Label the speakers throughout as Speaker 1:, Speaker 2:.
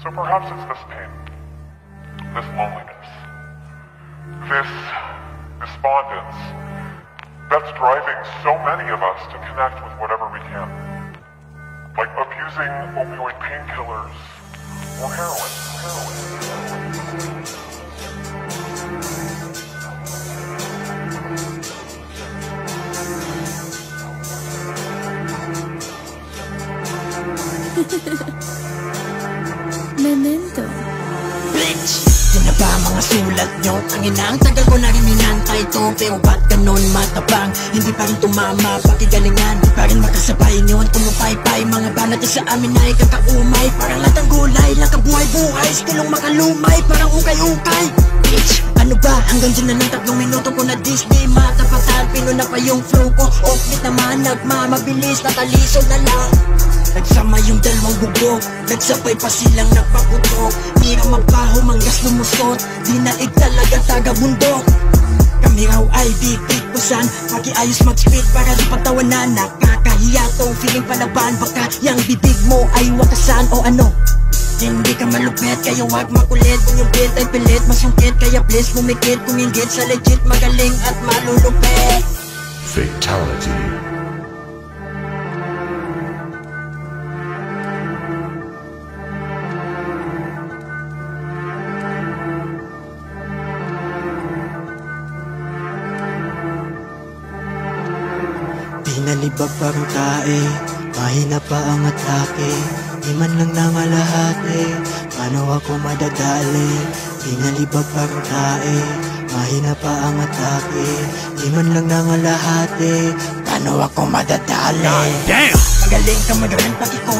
Speaker 1: So perhaps it's this pain, this loneliness, this despondence that's driving so many of us to connect with whatever we can. Like abusing opioid painkillers or heroin.
Speaker 2: Memento.
Speaker 3: Bitch! Yan na ba mga sulat nyo? Ang inang tagal ko na rin minantay to. Pero ba't ganon matabang? Hindi pa rin tumama, pakigalingan. Di pa rin makasabay nyo. Tumupay-pay, mga banat sa amin ay kakaumay. Parang latang gulay, lang kabuhay-buhay. Stilong makalumay, parang ukay-ukay. Bitch, ano ba? Hanggang dyan na lang 3 minuto ko na Disney matapatan, pino na pa yung flow ko. Off-beat naman, nagmamabilis, natalisod na lang. Nagsama yung dalawang bubog, nagsabay pa silang nagpaputok. Di na mabaho, manggas lumusot, di naig talaga taga-bundok. Kami raw ay bibigpusan, pakiayos mag-spit para di patawanan. Nakakahiya tong feeling palaban, baka yung bibig mo ay wakasan o ano. Hindi ka malupit, kaya wag makulit. Kung yung beat ay pilit, masungkit, kaya please pumikit. Kung inggit sa legit, magaling at malulupit.
Speaker 4: Fatality.
Speaker 5: Pinalibag parang tae, mahina pa ang atake. Di man lang nangalahati, paano ako madadali? Pinalibag parang tae, mahina pa ang atake. Di man lang nangalahati, paano ako madadali?
Speaker 3: Damn! Magaling ka magaling pati ko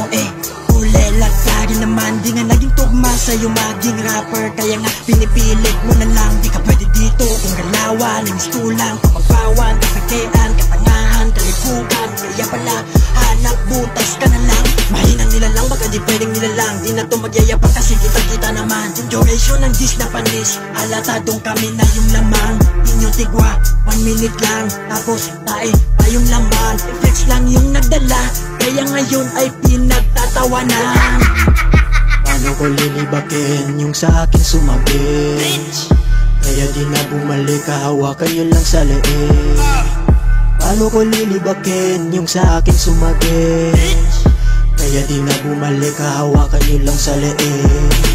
Speaker 3: Kulelat ka rin naman, di nga naging tugma sa'yo maging rapper. Kaya nga pinipilit mo na lang, di ka pwede dito. Kung galawan, namistulang, kapagpawan, kapakean, kapangahan, kalipukan. Kaya pala, hanap butas ka na lang. Mahinang nilalang, baka di pwedeng nilalang. Di na to magyayabang kasi kita-kita naman. Yung duration ng dish na panis, halatadong kami na yung lamang. Inyong tigwa, 1 minute lang. Tapos tae pa yung laman. Effects lang yung nagdala, kaya ngayon ay pinagtatawanan.
Speaker 5: Paano ko lilibakin yung sa akin sumabit? Kaya di na bumalik, kahawakan yun lang sa leeg. Paano ko lilibakin yung sa akin sumabit? Kaya di na bumalik, kahawakan yun lang sa leeg.